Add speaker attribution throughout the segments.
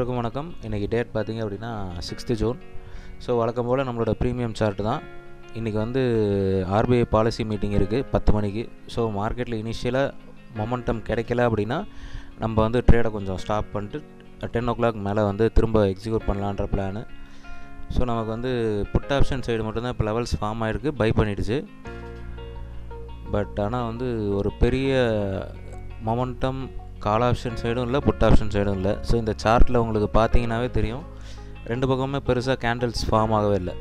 Speaker 1: அனைவருக்கும் வணக்கம். இன்றைக்கி டேட் பார்த்திங்க அப்படின்னா 6th ஜூன். ஸோ வழக்கம் போல் நம்மளோட ப்ரீமியம் சார்ட்டு தான். இன்றைக்கி வந்து ஆர்பிஐ பாலிசி மீட்டிங் இருக்குது 10 மணிக்கு. ஸோ மார்க்கெட்டில் இனிஷியலாக மொமெண்டம் கிடைக்கல அப்படின்னா நம்ம வந்து ட்ரேடை கொஞ்சம் ஸ்டாப் பண்ணிட்டு 10 o'clock மேலே வந்து திரும்ப எக்ஸிக்யூட் பண்ணலான்ற பிளானு. ஸோ நமக்கு வந்து புட் ஆப்ஷன் சைடு மட்டும்தான் இப்போ லெவல்ஸ் ஃபார்ம் ஆகிருக்கு, பை பண்ணிடுச்சு. பட் ஆனால் வந்து ஒரு பெரிய மொமெண்டம் கால் ஆப்ஷன் சைடும் இல்லை, புட் ஆப்ஷன் சைடும் இல்லை. ஸோ இந்த சார்ட்டில் உங்களுக்கு பார்த்தீங்கன்னாவே தெரியும், ரெண்டு பக்கமுமே பெருசாக கேண்டில்ஸ் ஃபார்ம் ஆகவே இல்லை.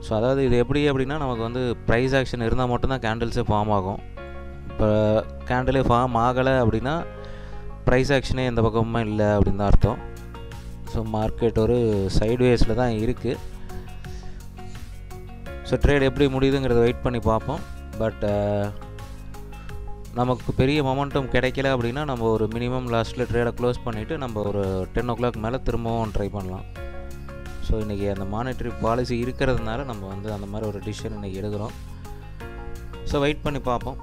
Speaker 1: ஸோ அதாவது இது எப்படி அப்படின்னா, நமக்கு வந்து ப்ரைஸ் ஆக்ஷன் இருந்தால் மட்டும்தான் கேண்டில்ஸே ஃபார்ம் ஆகும். இப்போ கேண்டிலே ஃபார்ம் ஆகலை அப்படின்னா ப்ரைஸ் ஆக்ஷனே எந்த பக்கமுமே இல்லை அப்படின்னு தான் அர்த்தம். ஸோ மார்க்கெட் ஒரு சைட்வேஸில் தான் இருக்குது. ஸோ ட்ரேட் எப்படி முடியுதுங்கிறத வெயிட் பண்ணி பார்ப்போம். பட் நமக்கு பெரிய மொமெண்டம் கிடைக்கல அப்படின்னா நம்ம ஒரு மினிமம் லாஸ்ட்டில் ட்ரேடை க்ளோஸ் பண்ணிவிட்டு நம்ம ஒரு 10 o'clock மேலே திரும்பவும் ட்ரை பண்ணலாம். ஸோ இன்றைக்கி அந்த மானிட்டரி பாலிசி இருக்கிறதுனால நம்ம வந்து அந்த மாதிரி ஒரு டிசிஷன் இன்றைக்கி எடுக்கிறோம். ஸோ வெயிட் பண்ணி பார்ப்போம்.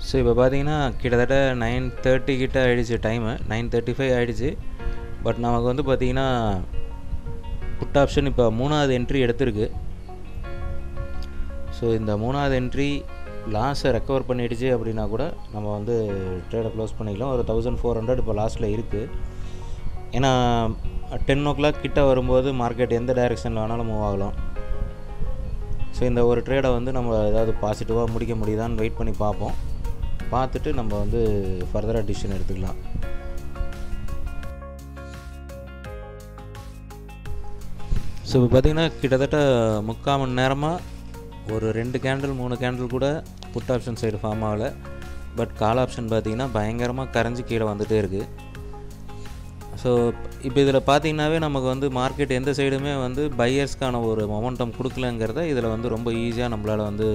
Speaker 1: ஸோ இப்போ பார்த்தீங்கன்னா கிட்டத்தட்ட 9:30 கிட்ட ஆகிடுச்சு, டைமு 9:35 ஆகிடுச்சு. பட் நமக்கு வந்து பார்த்திங்கன்னா புட் ஆப்ஷன் இப்போ 3வது என்ட்ரி எடுத்திருக்கு. ஸோ இந்த 3வது என்ட்ரி லாஸை ரெக்கவர் பண்ணிடுச்சு அப்படின்னா கூட நம்ம வந்து ட்ரேடை க்ளோஸ் பண்ணிக்கலாம். ஒரு 1400 இப்போ லாஸ்ட்டில் இருக்குது. ஏன்னா 10 o'clock கிட்ட வரும்போது மார்க்கெட் எந்த டைரெக்ஷனில் வேணாலும் மூவ் ஆகலாம். ஸோ இந்த ஒரு ட்ரேடை வந்து நம்ம ஏதாவது பாசிட்டிவாக முடிக்க முடியுதான்னு வெயிட் பண்ணி பார்ப்போம். பார்த்துட்டு நம்ம வந்து ஃபர்தராக டிசிஷன் எடுத்துக்கலாம். ஸோ இப்போ பார்த்திங்கன்னா கிட்டத்தட்ட 3/4 மணி நேரமாக ஒரு 2 கேண்டில் 3 கேண்டில் கூட புட் ஆப்ஷன் சைடு ஃபார்ம் ஆகலை. பட் கால் ஆப்ஷன் பார்த்திங்கன்னா பயங்கரமாக கரைஞ்சி கீழே வந்துகிட்டே இருக்குது. ஸோ இப்போ இதில் பார்த்திங்கனாவே நமக்கு வந்து மார்க்கெட் எந்த சைடுமே வந்து பையர்ஸ்க்கான ஒரு மொமெண்டம் கொடுக்கலங்கிறத இதில் வந்து ரொம்ப ஈஸியாக நம்மளால் வந்து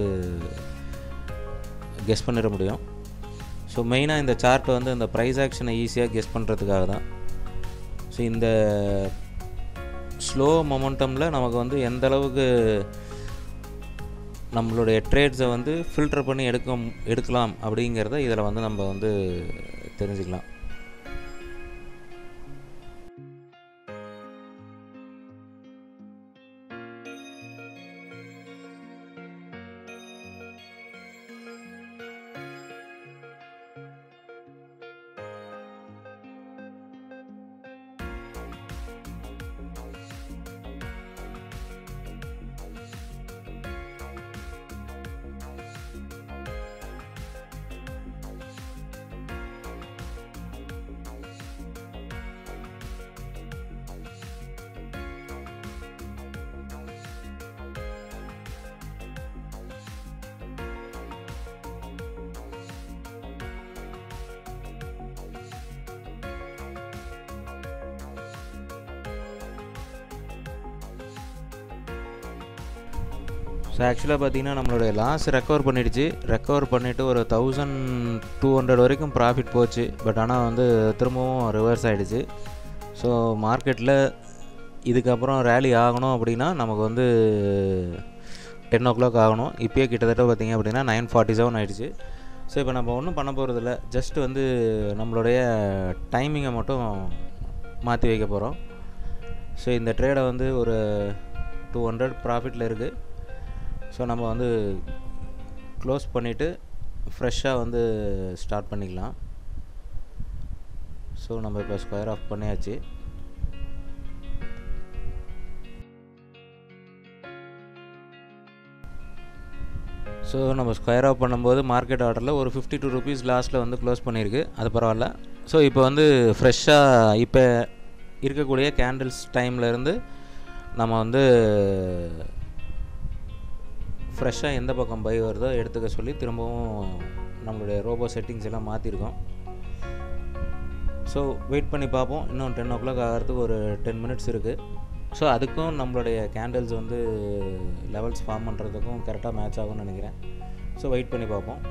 Speaker 1: கெஸ் பண்ணிட முடியும். ஸோ மெயினாக இந்த சார்ட்டை வந்து இந்த ப்ரைஸ் ஆக்ஷனை ஈஸியாக கெஸ் பண்ணுறதுக்காக தான். ஸோ இந்த ஸ்லோ மொமெண்டமில் நமக்கு வந்து எந்த அளவுக்கு நம்மளுடைய ட்ரேட்ஸை வந்து ஃபில்டர் பண்ணி எடுக்கலாம் அப்படிங்கிறத இதில் வந்து நம்ம வந்து தெரிஞ்சுக்கலாம். ஸோ ஆக்சுவலாக பார்த்திங்கன்னா நம்மளுடைய லாஸ் ரெக்கவர் பண்ணிவிட்டு ஒரு 1200 வரைக்கும் ப்ராஃபிட் போச்சு. பட் ஆனால் வந்து திரும்பவும் ரிவர்ஸ் ஆகிடுச்சு. ஸோ மார்க்கெட்டில் இதுக்கப்புறம் ரேலி ஆகணும் அப்படின்னா நமக்கு வந்து 10 o'clock ஆகணும். இப்போயே கிட்டத்தட்ட பார்த்திங்க அப்படின்னா 9:47 ஆகிடுச்சு. ஸோ இப்போ நம்ம ஒன்றும் பண்ண போகிறதில்ல, ஜஸ்ட் வந்து நம்மளுடைய டைமிங்கை மட்டும் மாற்றி வைக்க போகிறோம். ஸோ இந்த ட்ரேடை வந்து ஒரு 200 ப்ராஃபிட்டில் இருக்குது. ஸோ நம்ம வந்து க்ளோஸ் பண்ணிவிட்டு ஃப்ரெஷ்ஷாக வந்து ஸ்டார்ட் பண்ணிக்கலாம். ஸோ நம்ம இப்போ ஸ்கொயர் ஆஃப் பண்ணியாச்சு. ஸோ நம்ம ஸ்கொயர் ஆஃப் பண்ணும்போது மார்க்கெட் ஆர்டரில் ஒரு 52 rupees லாஸ்ட்டில் வந்து க்ளோஸ் பண்ணியிருக்கு. அது பரவாயில்ல. ஸோ இப்போ வந்து ஃப்ரெஷ்ஷாக இப்போ இருக்கக்கூடிய கேண்டில்ஸ் டைம்லேருந்து நம்ம வந்து ஃப்ரெஷ்ஷாக எந்த பக்கம் பை வருதோ எடுத்துக்க சொல்லி திரும்பவும் நம்மளுடைய ரோபோ செட்டிங்ஸ் எல்லாம் மாற்றிருக்கோம். ஸோ வெயிட் பண்ணி பார்ப்போம். இன்னும் 10 o'clock ஆகிறதுக்கு ஒரு 10 minutes இருக்குது. ஸோ அதுக்கும் நம்மளுடைய கேண்டில்ஸ் வந்து லெவல்ஸ் ஃபார்ம் பண்ணுறதுக்கும் கரெக்டாக மேட்ச் ஆகும்னு நினைக்கிறேன். ஸோ வெயிட் பண்ணி பார்ப்போம்.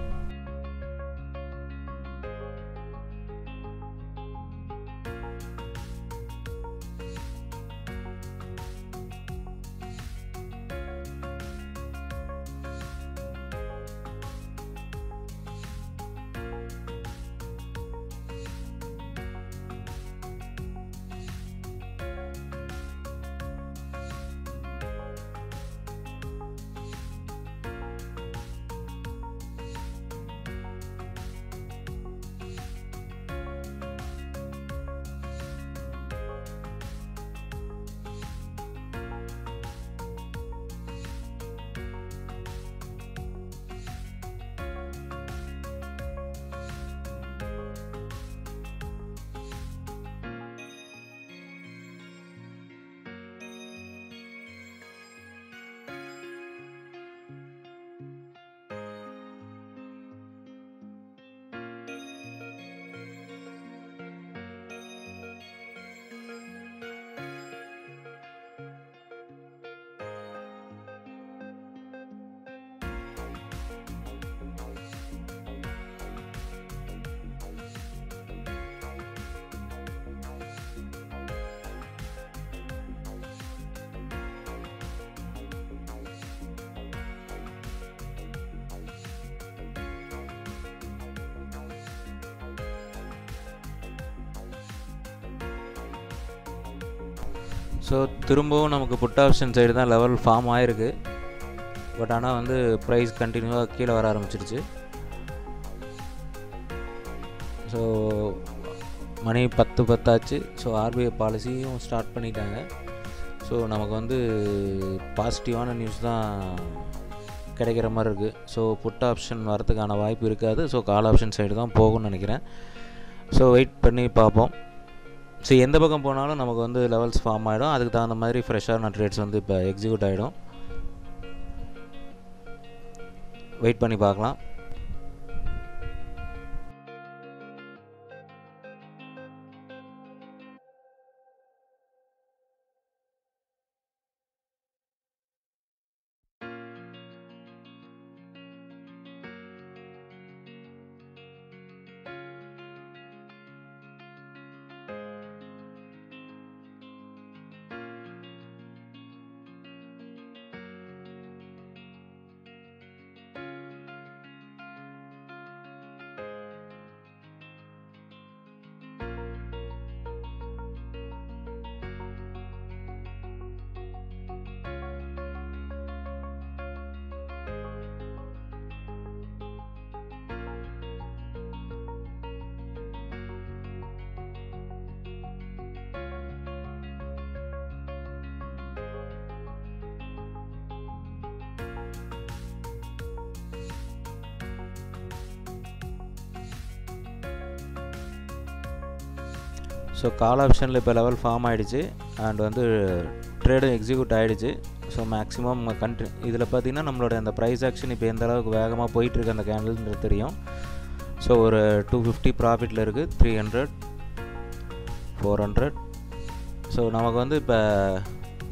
Speaker 1: ஸோ திரும்பவும் நமக்கு புட் ஆப்ஷன் சைடு தான் லெவல் ஃபார்ம் ஆகிருக்கு. பட் ஆனால் வந்து ப்ரைஸ் கண்டினியூவாக கீழே வர ஆரம்பிச்சிருச்சு. ஸோ மணி 10 ஆச்சு. ஸோ ஆர்பிஐ பாலிசியும் ஸ்டார்ட் பண்ணிட்டாங்க. ஸோ நமக்கு வந்து பாசிட்டிவான நியூஸ் தான் கிடைக்கிற மாதிரி இருக்குது. ஸோ புட் ஆப்ஷன் வரதுக்கான வாய்ப்பு இருக்காது. ஸோ கால் ஆப்ஷன் சைடு தான் போகும்னு நினைக்கிறேன். ஸோ வெயிட் பண்ணி பார்ப்போம். ஸோ எந்த பக்கம் போனாலும் நமக்கு வந்து லெவல்ஸ் ஃபார்ம் ஆகிடும். அதுக்கு தகுந்த மாதிரி ஃப்ரெஷ்ஷான ட்ரேட்ஸ் வந்து இப்போ எக்ஸிக்யூட் ஆகிடும். வெயிட் பண்ணி பார்க்கலாம். ஸோ கால் ஆப்ஷனில் இப்போ லெவல் ஃபார்ம் ஆகிடுச்சு. அண்ட் வந்து ட்ரேடும் எக்ஸிக்யூட் ஆகிடுச்சு. ஸோ மேக்ஸிமம் இதில் பார்த்திங்கன்னா நம்மளோட அந்த ப்ரைஸ் ஆக்ஷன் இப்போ எந்த அளவுக்கு வேகமாக போயிட்டுருக்கு அந்த கேண்டில்ன்றது தெரியும். ஸோ ஒரு 250 ப்ராஃபிட்டில் இருக்குது. 300, 400. ஸோ நமக்கு வந்து இப்போ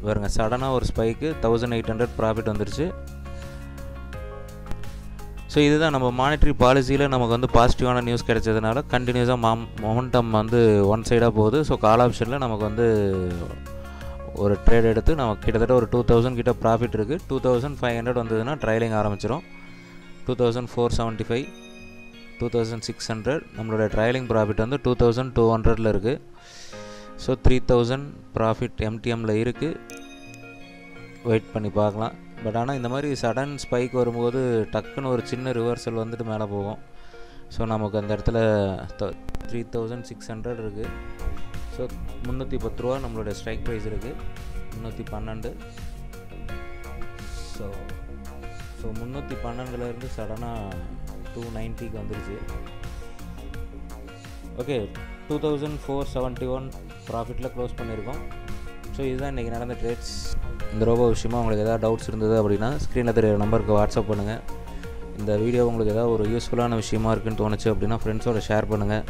Speaker 1: பாருங்க சடனாக ஒரு ஸ்பைக்கு 1800 ப்ராஃபிட் வந்துருச்சு. ஸோ இதுதான் நம்ம மானிட்டரி பாலிசியில் நமக்கு வந்து பாசிட்டிவான நியூஸ் கிடைச்சதுனால கண்டினியூஸாக மொமெண்டம் வந்து ஒன் சைடாக போகுது. ஸோ கால் ஆப்ஷனில் நமக்கு வந்து ஒரு ட்ரேட் எடுத்து நமக்கு கிட்டத்தட்ட ஒரு 2000 கிட்ட ப்ராஃபிட் இருக்குது. 2500 வந்ததுன்னா ட்ரைலிங் ஆரம்பிச்சிடும். 2475, 2600 நம்மளோட ட்ரைலிங் ப்ராஃபிட் வந்து 2200 இருக்குது. ஸோ 3000 ப்ராஃபிட் எம்டிஎம்மில் இருக்குது. வெயிட் பண்ணி பார்க்கலாம். பட் ஆனால் இந்த மாதிரி சடன் ஸ்பைக் வரும்போது டக்குன்னு ஒரு சின்ன ரிவர்சல் வந்துட்டு மேலே போகும். ஸோ நமக்கு அந்த இடத்துல 3600 இருக்குது. ஸோ 310 ரூபா நம்மளோட ஸ்ட்ரைக் ப்ரைஸ் இருக்குது. 312. ஸோ 312லேருந்து சடனாக 290க்கு வந்துருச்சு. ஓகே, 2471 ப்ராஃபிட்டில் க்ளோஸ் பண்ணியிருக்கோம். ஸோ இதுதான் இன்றைக்கி நடந்த ட்ரேட்ஸ். இந்த ரோபோ விஷயமா உங்களுக்கு எதாவது டவுட்ஸ் இருந்தது அப்படின்னா ஸ்க்ரீனில் தெரியுற நம்பருக்கு வாட்ஸ்அப் பண்ணுங்கள். இந்த வீடியோ உங்களுக்கு ஏதாவது ஒரு யூஸ்ஃபுல்லான விஷயமா இருக்குன்னு தோணுச்சு அப்படின்னா ஃப்ரெண்ட்ஸோட ஷேர் பண்ணுங்கள்.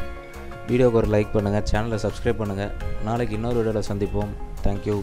Speaker 1: வீடியோக்கு ஒரு லைக் பண்ணுங்கள். சேனலை சப்ஸ்கிரைப் பண்ணுங்கள். நாளைக்கு இன்னொரு வீடியோவில் சந்திப்போம். தேங்க்யூ.